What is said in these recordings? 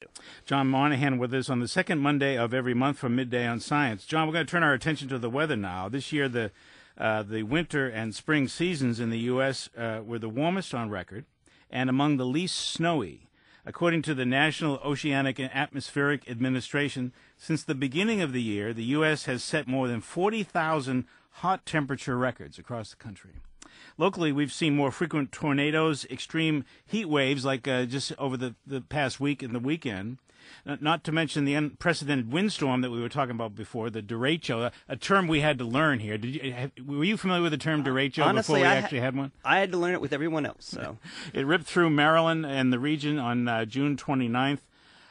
you. John Monahan with us on the second Monday of every month from Midday on Science. John, we're going to turn our attention to the weather now. This year, the winter and spring seasons in the U.S. Were the warmest on record and among the least snowy. According to the National Oceanic and Atmospheric Administration, since the beginning of the year, the U.S. has set more than 40,000 hot temperature records across the country. Locally, we've seen more frequent tornadoes, extreme heat waves like just over the past week and the weekend, not to mention the unprecedented windstorm that we were talking about before, the derecho, a term we had to learn here. Were you familiar with the term derecho Honestly, before we actually had one? I had to learn it with everyone else. So It ripped through Maryland and the region on June 29th.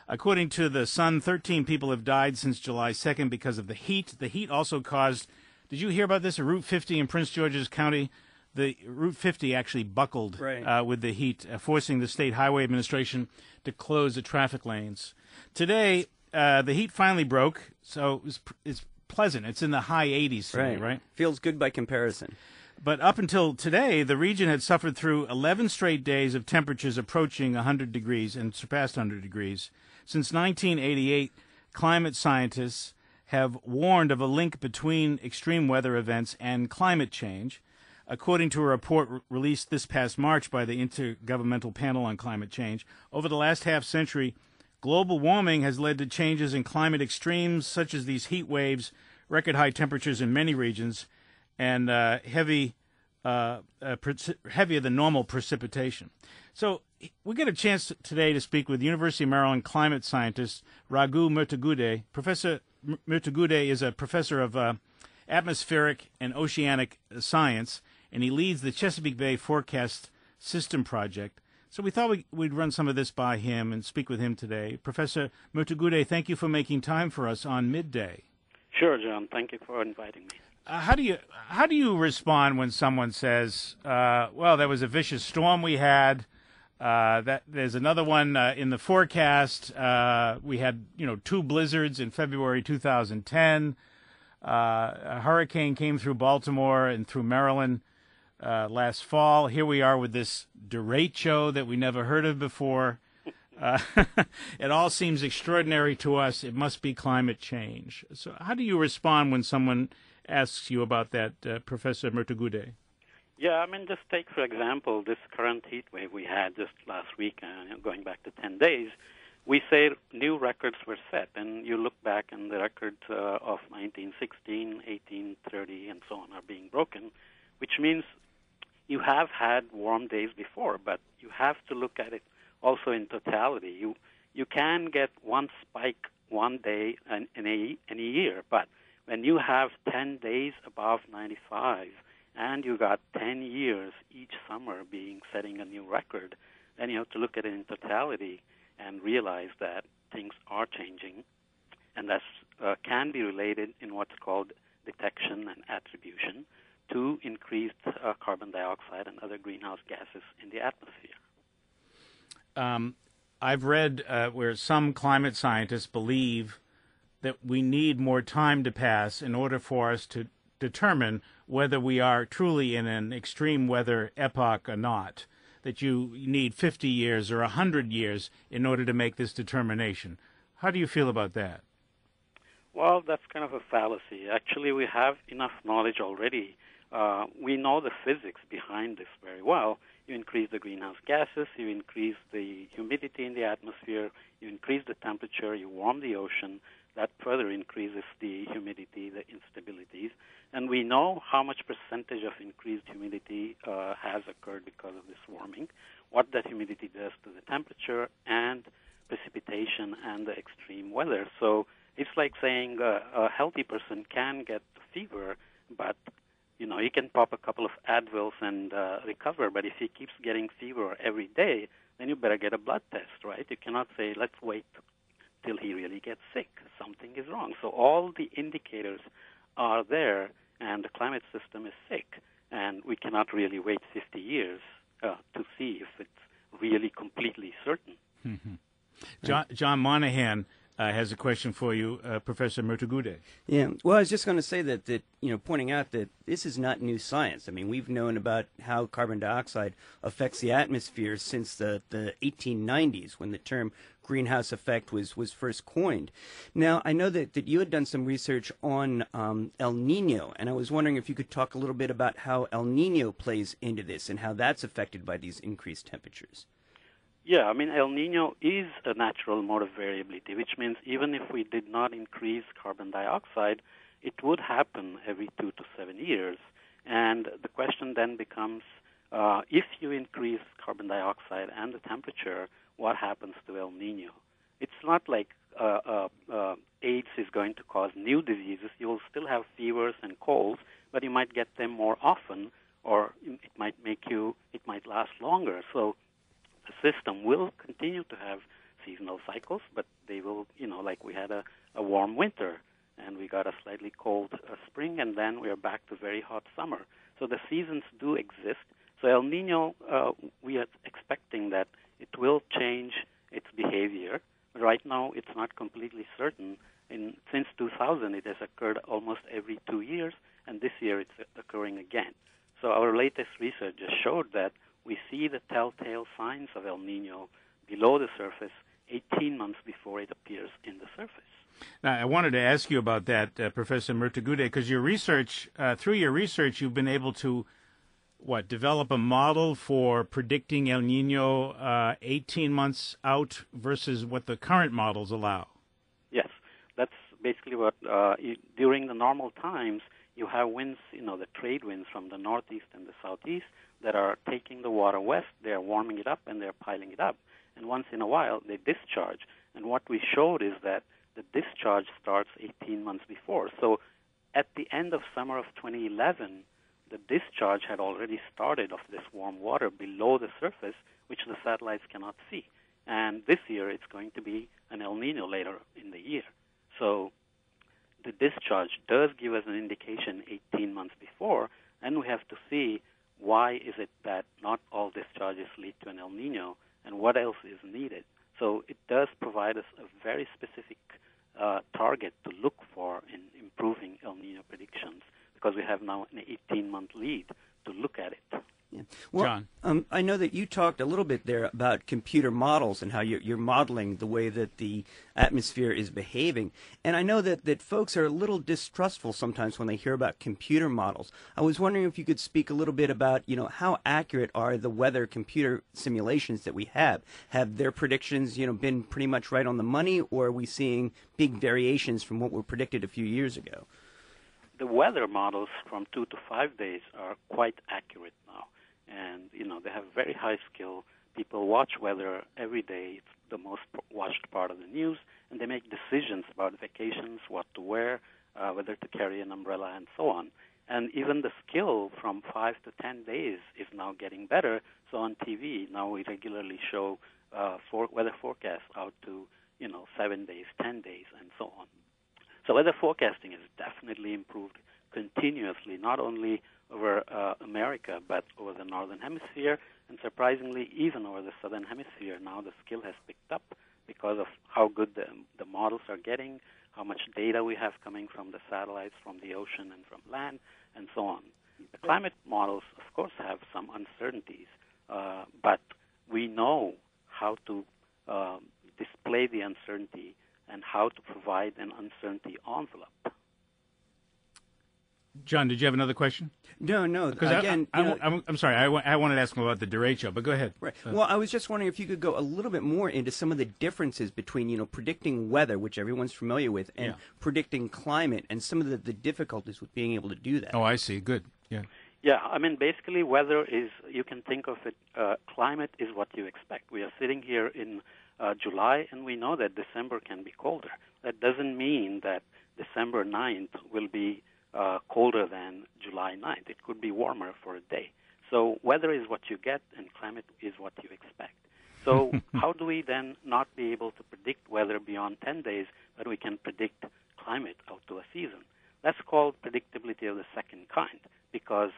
According to the Sun, 13 people have died since July 2nd because of the heat. The heat also caused, did you hear about this? Route 50 in Prince George's County, the Route 50 actually buckled with the heat, forcing the State Highway Administration to close the traffic lanes. Today, the heat finally broke, so it's pleasant. It's in the high 80s today, right? Feels good by comparison. But up until today, the region had suffered through 11 straight days of temperatures approaching 100 degrees and surpassed 100 degrees. Since 1988, climate scientists have warned of a link between extreme weather events and climate change. According to a report released this past March by the Intergovernmental Panel on Climate Change, over the last half-century, global warming has led to changes in climate extremes such as these heat waves, record high temperatures in many regions, and heavier than normal precipitation. So we get a chance today to speak with University of Maryland climate scientist Raghu Murtugudde. Professor Murtugudde is a professor of atmospheric and oceanic science, and he leads the Chesapeake Bay Forecast System Project. So we thought we'd run some of this by him and speak with him today. Professor Murtugudde, thank you for making time for us on Midday. Sure, John. Thank you for inviting me. How do you respond when someone says, well, there was a vicious storm we had, that there's another one in the forecast, we had 2 blizzards in February 2010, a hurricane came through Baltimore and through Maryland last fall. Here we are with this derecho that we never heard of before. It all seems extraordinary to us. It must be climate change. So how do you respond when someone asks you about that, Professor Murtugudde? Yeah, just take, for example, this current heat wave we had just last week, going back to 10 days. We say new records were set, and you look back and the records of 1916, 1830, and so on are being broken, which means you have had warm days before, but you have to look at it also in totality. You can get one spike one day in a year, but when you have 10 days above 95 and you got 10 years each summer setting a new record, then you have to look at it in totality and realize that things are changing, and that can be related in what's called detection and attribution to increased carbon dioxide and other greenhouse gases in the atmosphere. I've read where some climate scientists believe that we need more time to pass in order for us to determine whether we are truly in an extreme weather epoch or not, that you need 50 years or 100 years in order to make this determination. How do you feel about that? Well, that's kind of a fallacy. Actually, we have enough knowledge already. We know the physics behind this very well. You increase the greenhouse gases, you increase the humidity in the atmosphere, you increase the temperature, you warm the ocean. That further increases the humidity, the instabilities. And we know how much percentage of increased humidity has occurred because of this warming, what that humidity does to the temperature and precipitation and the extreme weather. So it's like saying a healthy person can get fever, but he can pop a couple of Advils and recover. But if he keeps getting fever every day, then you better get a blood test, right? You cannot say, let's wait till he really gets sick. Something is wrong. So all the indicators are there, and the climate system is sick, and we cannot really wait 50 years to see if it's really completely certain. Mm-hmm. John Monahan, has a question for you, Professor Murtugudde. Yeah, well, I was just going to say that pointing out that this is not new science. I mean, we've known about how carbon dioxide affects the atmosphere since the 1890s, when the term greenhouse effect was first coined. Now, I know that you had done some research on El Nino, and I was wondering if you could talk a little bit about how El Nino plays into this and how that's affected by these increased temperatures. Yeah, I mean, El Nino is a natural mode of variability, which means even if we did not increase carbon dioxide, it would happen every 2 to 7 years. And the question then becomes, if you increase carbon dioxide and the temperature, what happens to El Nino? It's not like AIDS is going to cause new diseases. You will still have fevers and colds, but you might get them more often, or it might last longer. So the system will continue to have seasonal cycles, but they will, like we had a warm winter, and we got a slightly cold spring, and then we are back to very hot summer. So the seasons do exist. So El Nino, we are expecting that it will change its behavior. Right now, it's not completely certain. Since 2000, it has occurred almost every 2 years, and this year it's occurring again. So our latest research just showed that we see the telltale signs of El Nino below the surface 18 months before it appears in the surface. Now, I wanted to ask you about that, Professor Murtugudde, because your research, through your research, you've been able to, develop a model for predicting El Nino 18 months out versus what the current models allow. Yes, that's basically what, during the normal times, you have winds, the trade winds from the northeast and the southeast that are taking the water west. They are warming it up and they're piling it up. And once in a while, they discharge. And what we showed is that the discharge starts 18 months before. So at the end of summer of 2011, the discharge had already started of this warm water below the surface, which the satellites cannot see. And this year, it's going to be an El Nino later in the year. So the discharge does give us an indication 18 months before, and we have to see why is it that not all discharges lead to an El Nino, and what else is needed. So it does provide us a very specific target to look for in improving El Nino predictions, because we have now an 18-month lead to look at it. Yeah. Well, John? I know that you talked a little bit there about computer models and how you're modeling the way that the atmosphere is behaving. And I know that folks are a little distrustful sometimes when they hear about computer models. I was wondering if you could speak a little bit about, how accurate are the weather computer simulations that we have? Have their predictions, been pretty much right on the money, or are we seeing big variations from what were predicted a few years ago? The weather models from 2 to 5 days are quite accurate now. And, they have very high skill. People watch weather every day. It's the most watched part of the news. And they make decisions about vacations, what to wear, whether to carry an umbrella, and so on. And even the skill from 5 to 10 days is now getting better. So on TV, now we regularly show weather forecasts out to, 7 days, 10 days, and so on. So weather forecasting has definitely improved continuously, not only over America, but over the Northern Hemisphere, and surprisingly, even over the Southern Hemisphere. Now the skill has picked up because of how good the models are getting, how much data we have coming from the satellites, from the ocean, and from land, and so on. The climate models, of course, have some uncertainties, but we know how to display the uncertainty and how to provide an uncertainty envelope. John, did you have another question? No. Because again, I'm sorry. I wanted to ask him about the Derecho, but go ahead. Right. Well, I was just wondering if you could go a little bit more into some of the differences between, predicting weather, which everyone's familiar with, and predicting climate, and some of the difficulties with being able to do that. Oh, I see. Good. Yeah. Yeah, I mean, basically, weather is, you can think of it, climate is what you expect. We are sitting here in July, and we know that December can be colder. That doesn't mean that December 9th will be colder than July 9th. It could be warmer for a day. So weather is what you get, and climate is what you expect. So how do we then not be able to predict weather beyond 10 days, but we can predict climate out to a season? That's called predictability of the second kind, because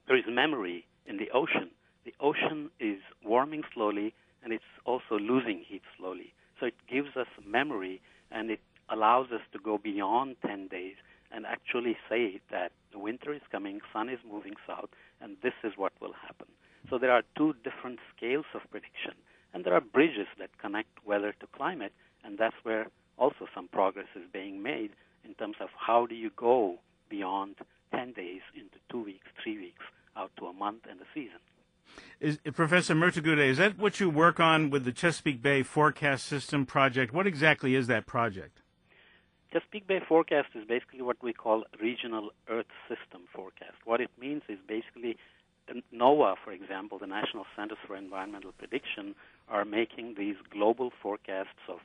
there is memory in the ocean. The ocean is warming slowly, and it's also losing heat slowly. So it gives us memory and it allows us to go beyond 10 days and actually say that the winter is coming, sun is moving south, and this is what will happen. So there are two different scales of prediction, and there are bridges that connect weather to climate, and that's where also some progress is being made in terms of how do you go beyond 10 days into 2 weeks, 3 weeks, out to a month and a season. Professor Murtugudde, is that what you work on with the Chesapeake Bay Forecast System project? What exactly is that project? Chesapeake Bay Forecast is basically what we call regional Earth System forecast. What it means is basically NOAA, for example, the National Centers for Environmental Prediction, are making these global forecasts of,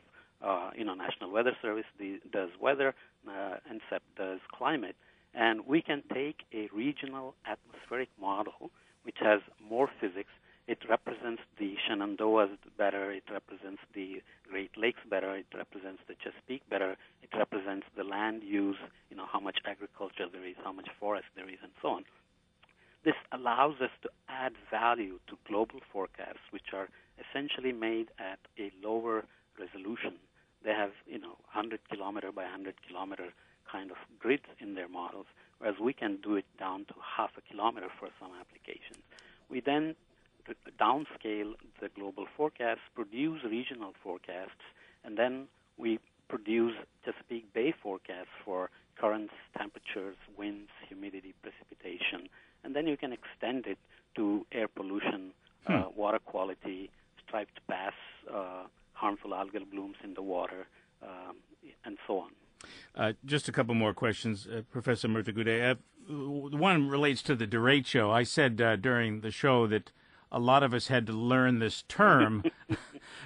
National Weather Service does weather, NCEP does climate, and we can take a regional atmospheric model which has more physics. It represents the Shenandoahs better, it represents the Great Lakes better, it represents the Chesapeake better, it represents the land use, how much agriculture there is, how much forest there is, and so on. This allows us to add value to global forecasts, which are essentially made at a lower resolution. They have, 100 kilometer by 100 kilometer kind of grids in their models, whereas we can do it down to half a kilometer for some applications. We then downscale the global forecasts, produce regional forecasts, and then we produce Chesapeake Bay forecasts for currents, temperatures, winds, humidity, precipitation, and then you can extend it to air pollution, water quality, striped bass, harmful algal blooms in the water, and so on. Just a couple more questions, Professor Murtugudde. One relates to the Derecho. I said during the show that a lot of us had to learn this term.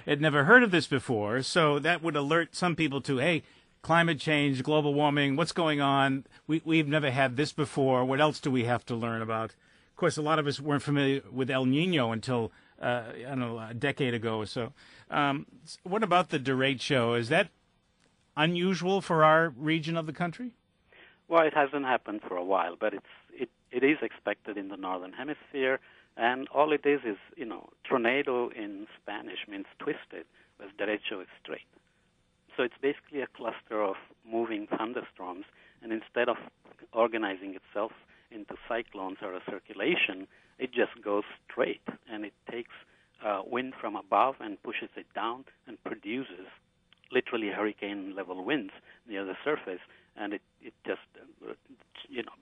Had never heard of this before, so that would alert some people to, hey, climate change, global warming, what's going on? We've never had this before. What else do we have to learn about? Of course, a lot of us weren't familiar with El Nino until, a decade ago or so. What about the Derecho? Is that unusual for our region of the country? Well, it hasn't happened for a while, but it is expected in the northern hemisphere, and all it is, tornado in Spanish means twisted, whereas derecho is straight. So it's basically a cluster of moving thunderstorms, and instead of organizing itself into cyclones or a circulation, it just goes straight, and it takes wind from above and pushes it down and produces literally hurricane-level winds near the surface, and it just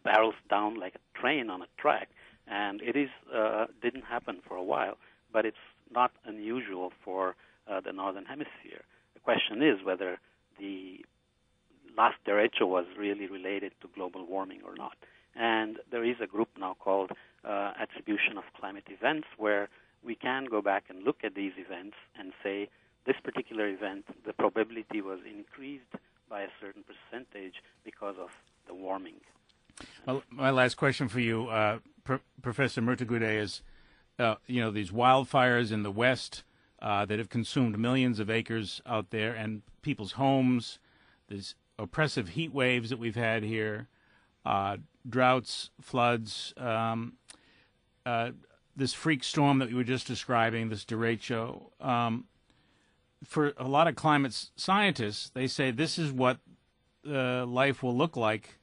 barrels down like a train on a track. And it didn't happen for a while, but it's not unusual for the northern hemisphere. The question is whether the last derecho was really related to global warming or not. And there is a group now called Attribution of Climate Events, where we can go back and look at these events and say this particular event, the probability was increased by a certain percentage because of the warming. Well, my last question for you, Professor Murtugudde, is, these wildfires in the West that have consumed millions of acres out there and people's homes, these oppressive heat waves that we've had here, droughts, floods, this freak storm that we were just describing, this derecho. For a lot of climate scientists, they say this is what life will look like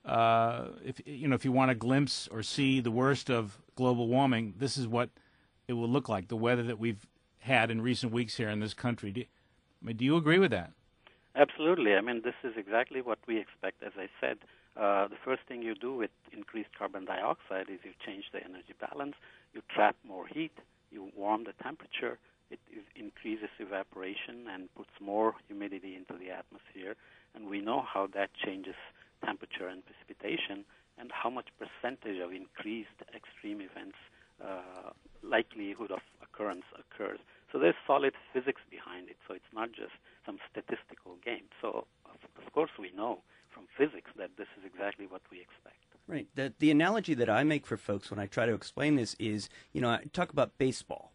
if you want a glimpse or see the worst of global warming. This is what it will look like, the weather that we've had in recent weeks here in this country. Do you agree with that? Absolutely. This is exactly what we expect. As I said, the first thing you do with increased carbon dioxide is you change the energy balance, you trap more heat, you warm the temperature, it increases evaporation and puts more humidity into the atmosphere, and we know how that changes temperature and precipitation and how much percentage of increased extreme events likelihood of occurrence occurs. So there's solid physics behind it, so it's not just some statistical game. So, of course, we know from physics that this is exactly what we expect. Right. The analogy that I make for folks when I try to explain this is, I talk about baseball.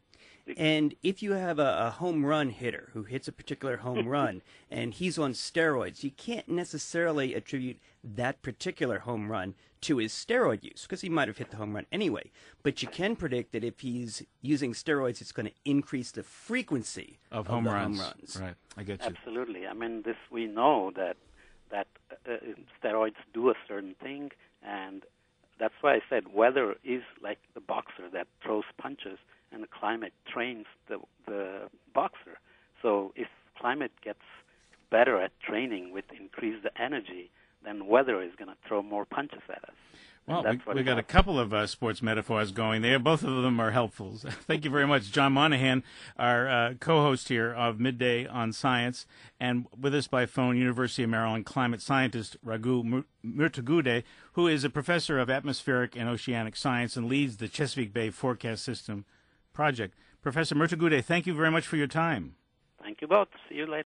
And if you have a home run hitter who hits a particular home run and he's on steroids, you can't necessarily attribute that particular home run to his steroid use because he might have hit the home run anyway. But you can predict that if he's using steroids, it's going to increase the frequency of home runs. Right, I get you. Absolutely. I mean, we know that steroids do a certain thing, and that's why I said weather is like the boxer that throws punches, and the climate trains the boxer. So if climate gets better at training with increased energy, then weather is going to throw more punches at us. Well, we got a couple of sports metaphors going there. Both of them are helpful. Thank you very much. John Monahan, our co-host here of Midday on Science, and with us by phone, University of Maryland climate scientist Raghu Murtugudde, who is a professor of atmospheric and oceanic science and leads the Chesapeake Bay Forecast System project. Professor Murtugudde, thank you very much for your time. Thank you both. See you later.